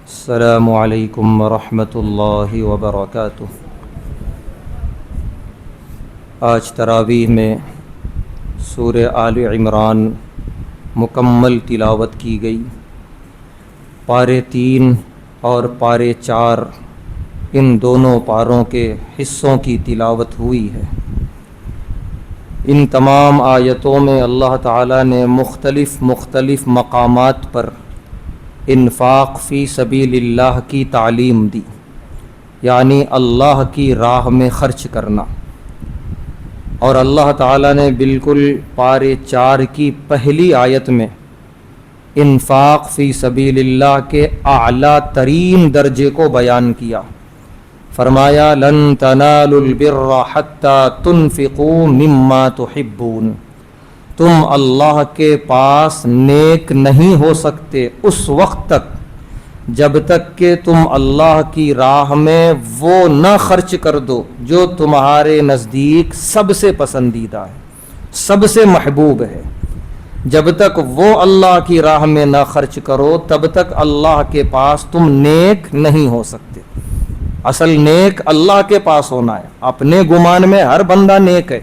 السلام علیکم ورحمۃ اللہ وبرکاتہ۔ آج تراویح میں سورہ آل عمران مکمل تلاوت کی گئی۔ پارے 3 اور پارے 4 ان دونوں پاروں کے حصوں کی تلاوت ہوئی ہے۔ ان تمام آیتوں میں اللہ تعالیٰ نے مختلف مقامات پر انفاق فی سبیل اللہ کی تعلیم دی، یعنی اللہ کی راہ میں خرچ کرنا۔ اور اللہ تعالیٰ نے بالکل پارے 4 کی پہلی آیت میں انفاق فی سبیل اللہ کے اعلیٰ ترین درجے کو بیان کیا۔ فرمایا لن تنالوا البر حتی تنفقوا مما تحبون، تم اللہ کے پاس نیک نہیں ہو سکتے اس وقت تک جب تک کہ تم اللہ کی راہ میں وہ نہ خرچ کر دو جو تمہارے نزدیک سب سے پسندیدہ ہے، سب سے محبوب ہے۔ جب تک وہ اللہ کی راہ میں نہ خرچ کرو تب تک اللہ کے پاس تم نیک نہیں ہو سکتے۔ اصل نیک اللہ کے پاس ہونا ہے۔ اپنے گمان میں ہر بندہ نیک ہے،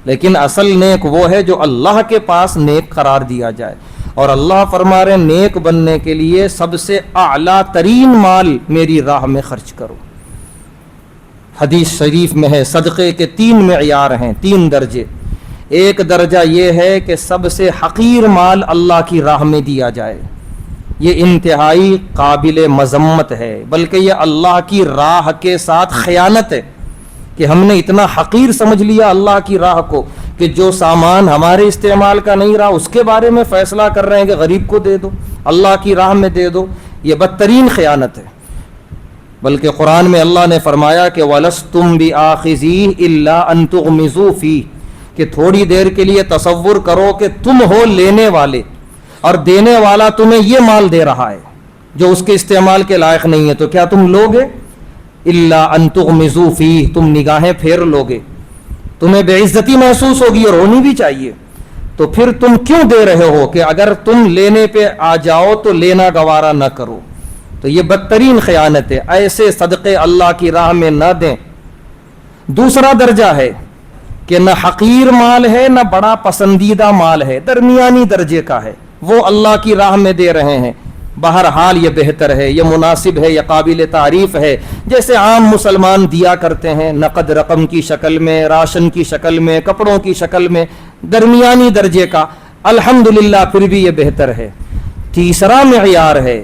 لیکن اصل نیک وہ ہے جو اللہ کے پاس نیک قرار دیا جائے۔ اور اللہ فرما رہے نیک بننے کے لیے سب سے اعلیٰ ترین مال میری راہ میں خرچ کرو۔ حدیث شریف میں ہے صدقے کے 3 معیار ہیں، 3 درجے۔ ایک درجہ یہ ہے کہ سب سے حقیر مال اللہ کی راہ میں دیا جائے، یہ انتہائی قابل مذمت ہے، بلکہ یہ اللہ کی راہ کے ساتھ خیانت ہے کہ ہم نے اتنا حقیر سمجھ لیا اللہ کی راہ کو کہ جو سامان ہمارے استعمال کا نہیں رہا اس کے بارے میں فیصلہ کر رہے ہیں کہ غریب کو دے دو، اللہ کی راہ میں دے دو۔ یہ بدترین خیانت ہے۔ بلکہ قرآن میں اللہ نے فرمایا کہ وَلَسْتُمْ بِآخِذِيهِ إِلَّا أَن تُغْمِضُوا فِيهِ، کہ تھوڑی دیر کے لیے تصور کرو کہ تم ہو لینے والے اور دینے والا تمہیں یہ مال دے رہا ہے جو اس کے استعمال کے لائق نہیں ہے، تو کیا تم لوگے؟ الا ان تغمضوا فیہ، تم نگاہیں پھیر لوگے، تمہیں بے عزتی محسوس ہوگی اور ہونی بھی چاہیے۔ تو پھر تم کیوں دے رہے ہو کہ اگر تم لینے پہ آ جاؤ تو لینا گوارا نہ کرو۔ تو یہ بدترین خیانت ہے، ایسے صدقے اللہ کی راہ میں نہ دیں۔ دوسرا درجہ ہے کہ نہ حقیر مال ہے نہ بڑا پسندیدہ مال ہے، درمیانی درجے کا ہے، وہ اللہ کی راہ میں دے رہے ہیں۔ بہرحال یہ بہتر ہے، یہ مناسب ہے، یہ قابل تعریف ہے، جیسے عام مسلمان دیا کرتے ہیں، نقد رقم کی شکل میں، راشن کی شکل میں، کپڑوں کی شکل میں، درمیانی درجے کا۔ الحمدللہ پھر بھی یہ بہتر ہے۔ تیسرا معیار ہے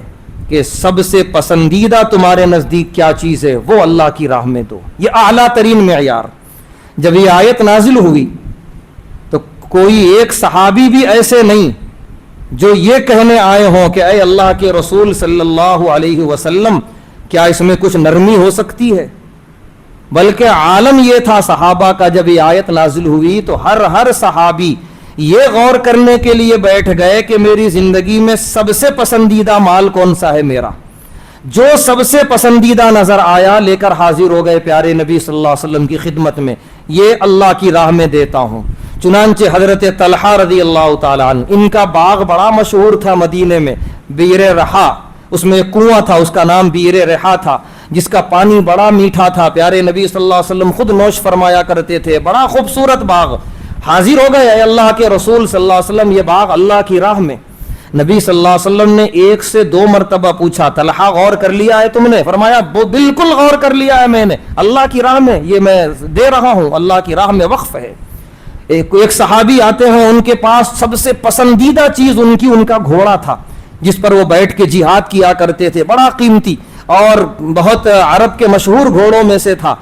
کہ سب سے پسندیدہ تمہارے نزدیک کیا چیز ہے وہ اللہ کی راہ میں دو، یہ اعلیٰ ترین معیار۔ جب یہ آیت نازل ہوئی تو کوئی ایک صحابی بھی ایسے نہیں جو یہ کہنے آئے ہوں کہ اے اللہ کے رسول صلی اللہ علیہ وسلم کیا اس میں کچھ نرمی ہو سکتی ہے، بلکہ عالم یہ تھا صحابہ کا جب یہ آیت نازل ہوئی تو ہر صحابی یہ غور کرنے کے لیے بیٹھ گئے کہ میری زندگی میں سب سے پسندیدہ مال کون سا ہے میرا۔ جو سب سے پسندیدہ نظر آیا لے کر حاضر ہو گئے پیارے نبی صلی اللہ علیہ وسلم کی خدمت میں، یہ اللہ کی راہ میں دیتا ہوں۔ چنانچہ حضرت طلحہ رضی اللہ تعالیٰ عنہ، ان کا باغ بڑا مشہور تھا مدینے میں، بئر رحا، اس میں ایک کنواں تھا، اس کا نام بئر رحا تھا، جس کا پانی بڑا میٹھا تھا، پیارے نبی صلی اللہ علیہ وسلم خود نوش فرمایا کرتے تھے، بڑا خوبصورت باغ۔ حاضر ہو گئے اے اللہ کے رسول صلی اللہ علیہ وسلم یہ باغ اللہ کی راہ میں۔ نبی صلی اللہ علیہ وسلم نے 1 سے 2 مرتبہ پوچھا طلحہ غور کر لیا ہے تم نے؟ فرمایا بالکل غور کر لیا ہے میں نے، اللہ کی راہ میں یہ میں دے رہا ہوں، اللہ کی راہ میں وقف ہے۔ ایک صحابی آتے ہیں، ان کے پاس سب سے پسندیدہ چیز ان کا گھوڑا تھا جس پر وہ بیٹھ کے جہاد کیا کرتے تھے، بڑا قیمتی اور بہت عرب کے مشہور گھوڑوں میں سے تھا۔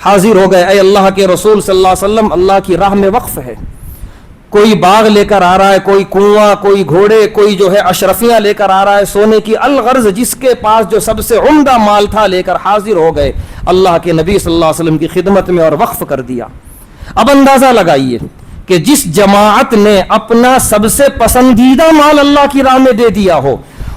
حاضر ہو گئے اے اللہ کے رسول صلی اللہ علیہ وسلم اللہ کی راہ میں وقف ہے۔ کوئی باغ لے کر آ رہا ہے، کوئی کنواں، کوئی گھوڑے، کوئی جو ہے اشرفیاں لے کر آ رہا ہے سونے کی، الغرض جس کے پاس جو سب سے عمدہ مال تھا لے کر حاضر ہو گئے اللہ کے نبی صلی اللہ علیہ وسلم کی خدمت میں اور وقف کر دیا۔ اب اندازہ لگائیے کہ جس جماعت نے اپنا سب سے پسندیدہ مال اللہ کی راہ میں دے دیا ہو،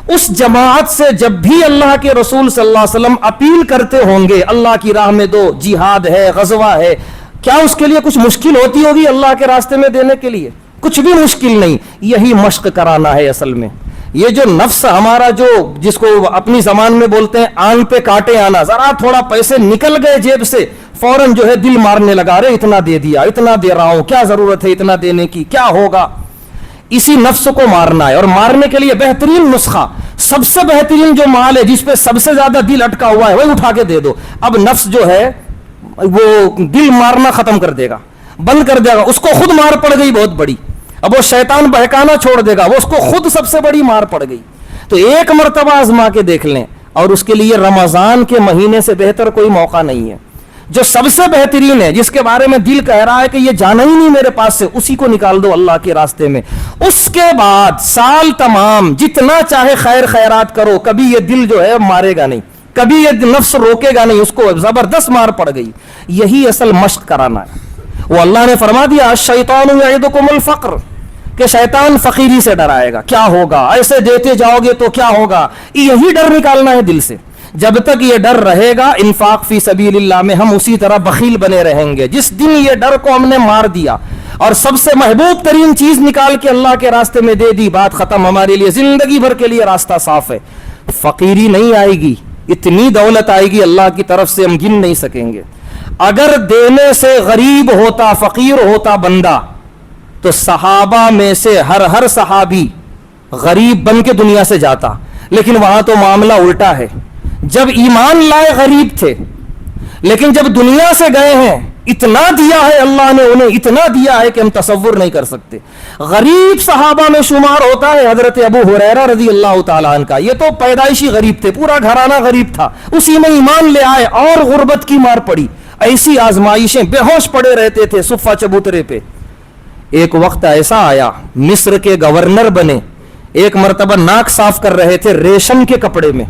اس جماعت سے جب بھی اللہ کے رسول صلی اللہ علیہ وسلم اپیل کرتے ہوں گے اللہ کی راہ میں دو، جہاد ہے، غزوہ ہے، کیا اس کے لیے کچھ مشکل ہوتی ہوگی اللہ کے راستے میں دینے کے لیے؟ کچھ بھی مشکل نہیں، یہی مشق کرانا ہے اصل میں۔ یہ جو نفس ہمارا جو جس کو اپنی زبان میں بولتے ہیں آن پہ کاٹے آنا، ذرا تھوڑا پیسے نکل گئے جیب سے فوراً جو ہے دل مارنے لگا، رہے اتنا دے دیا، اتنا دے رہا ہوں، کیا ضرورت ہے اتنا دینے کی، کیا ہوگا. اسی نفس کو مارنا ہے. اور مارنے کے لیے بہترین نسخہ، سب سے بہترین جو مال ہے جس پہ سب سے زیادہ دل اٹکا ہوا ہے وہی اٹھا کے دے دو. اب نفس جو ہے وہ دل مارنا ختم کر دے گا، بند کر دے گا. اس کو خود مار پڑ گئی بہت بڑی، اب وہ شیطان بہکانا چھوڑ دے گا، وہ اس کو خود سب سے بڑی مار پڑ گئی. تو ایک مرتبہ آزما کے دیکھ لیں. اور اس کے لیے رمضان کے مہینے سے بہتر کوئی موقع نہیں ہے. جو سب سے بہترین ہے، جس کے بارے میں دل کہہ رہا ہے کہ یہ جانا ہی نہیں میرے پاس سے، اسی کو نکال دو اللہ کے راستے میں. اس کے بعد سال تمام جتنا چاہے خیر خیرات کرو، کبھی یہ دل جو ہے مارے گا نہیں، کبھی یہ نفس روکے گا نہیں. اس کو زبردست مار پڑ گئی. یہی اصل مشق کرانا ہے. وہ اللہ نے فرما دیا الشیطان یعدکم الفقر، کہ شیطان فقیری سے ڈرائے گا. کیا ہوگا ایسے دیتے جاؤ گے تو کیا ہوگا، یہی ڈر نکالنا ہے دل سے. جب تک یہ ڈر رہے گا انفاق فی سبیل اللہ میں ہم اسی طرح بخیل بنے رہیں گے. جس دن یہ ڈر کو ہم نے مار دیا اور سب سے محبوب ترین چیز نکال کے اللہ کے راستے میں دے دی، بات ختم. ہمارے لیے زندگی بھر کے لیے راستہ صاف ہے. فقیری نہیں آئے گی، اتنی دولت آئے گی اللہ کی طرف سے ہم گن نہیں سکیں گے. اگر دینے سے غریب ہوتا، فقیر ہوتا بندہ، تو صحابہ میں سے ہر صحابی غریب بن کے دنیا سے جاتا. لیکن وہاں تو معاملہ الٹا ہے. جب ایمان لائے غریب تھے، لیکن جب دنیا سے گئے ہیں اتنا دیا ہے اللہ نے انہیں، اتنا دیا ہے کہ ہم تصور نہیں کر سکتے. غریب صحابہ میں شمار ہوتا ہے حضرت ابو ہریرہ رضی اللہ تعالیٰ عنہ کا. یہ تو پیدائشی غریب تھے، پورا گھرانہ غریب تھا، اسی میں ایمان لے آئے اور غربت کی مار پڑی. ایسی آزمائشیں، بے ہوش پڑے رہتے تھے صفہ چبوترے پہ. ایک وقت ایسا آیا مصر کے گورنر بنے، ایک مرتبہ ناک صاف کر رہے تھے ریشم کے کپڑے میں.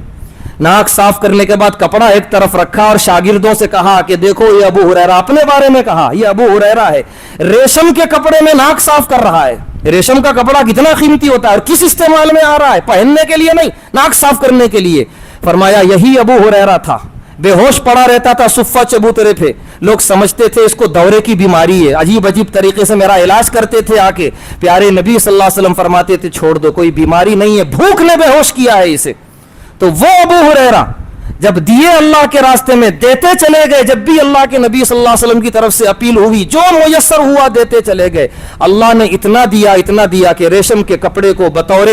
ناک صاف کرنے کے بعد کپڑا ایک طرف رکھا اور شاگردوں سے کہا کہ دیکھو یہ ابو ہریرہ، اپنے بارے میں کہا یہ ابو ہریرہ ہے، ریشم کے کپڑے میں ناک صاف کر رہا ہے. ریشم کا کپڑا کتنا قیمتی ہوتا ہے اور کس استعمال میں آ رہا ہے، پہننے کے لیے نہیں، ناک صاف کرنے کے لیے. فرمایا یہی ابو ہریرہ تھا، بے ہوش پڑا رہتا تھا صفہ چبوترے پہ. لوگ سمجھتے تھے اس کو دورے کی بیماری ہے، عجیب عجیب طریقے سے میرا علاج کرتے تھے آ کے. پیارے نبی صلی اللہ علیہ وسلم فرماتے تھے چھوڑ دو، کوئی بیماری نہیں ہے، بھوک نے بے ہوش کیا ہے اسے. تو وہ ابو ہریرہ جب دیے اللہ کے راستے میں دیتے چلے گئے، جب بھی اللہ کے نبی صلی اللہ علیہ وسلم کی طرف سے اپیل ہوئی جو میسر ہوا دیتے چلے گئے. اللہ نے اتنا دیا کہ ریشم کے کپڑے کو بطور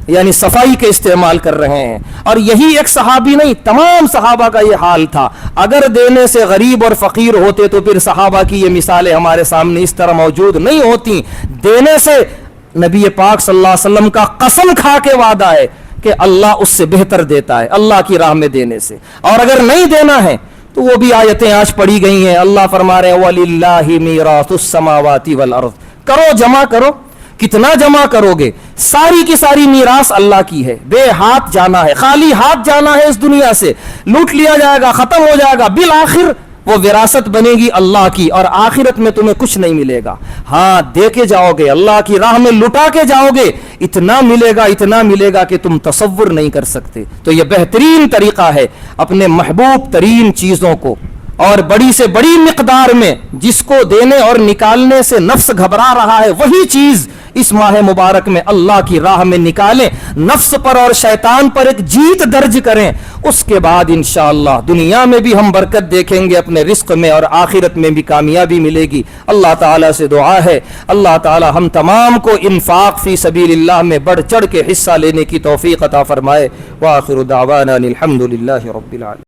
یعنی صفائی کے استعمال کر رہے ہیں. اور یہی ایک صحابی نہیں، تمام صحابہ کا یہ حال تھا. اگر دینے سے غریب اور فقیر ہوتے تو پھر صحابہ کی یہ مثالیں ہمارے سامنے اس طرح موجود نہیں ہوتی. دینے سے نبی پاک صلی اللہ علیہ وسلم کا قسم کھا کے وعدہ ہے کہ اللہ اس سے بہتر دیتا ہے اللہ کی راہ میں دینے سے. اور اگر نہیں دینا ہے تو وہ بھی آیتیں آج پڑھی گئی ہیں. اللہ فرما رہے ہیں وَلِلَّهِ مِيرَاثُ السَّمَاوَاتِ وَالْأَرْضِ. کرو، جمع کرو. کتنا جمع کرو گے؟ ساری کی ساری میراث اللہ کی ہے. بے ہاتھ جانا ہے، خالی ہاتھ جانا ہے اس دنیا سے، لوٹ لیا جائے گا، ختم ہو جائے گا. بالآخر وہ وراثت بنے گی اللہ کی، اور آخرت میں تمہیں کچھ نہیں ملے گا. ہاں دے کے جاؤ گے، اللہ کی راہ میں لٹا کے جاؤ گے، اتنا ملے گا کہ تم تصور نہیں کر سکتے. تو یہ بہترین طریقہ ہے اپنے محبوب ترین چیزوں کو اور بڑی سے بڑی مقدار میں جس کو دینے اور نکالنے سے نفس گھبرا رہا ہے، وہی چیز اس ماہ مبارک میں اللہ کی راہ میں نکالیں، نفس پر اور شیطان پر ایک جیت درج کریں. اس کے بعد انشاءاللہ دنیا میں بھی ہم برکت دیکھیں گے اپنے رزق میں، اور آخرت میں بھی کامیابی ملے گی. اللہ تعالیٰ سے دعا ہے اللہ تعالیٰ ہم تمام کو انفاق فی سبیل اللہ میں بڑھ چڑھ کے حصہ لینے کی توفیق عطا فرمائے. وآخر دعوانا الحمد للہ رب العالمین.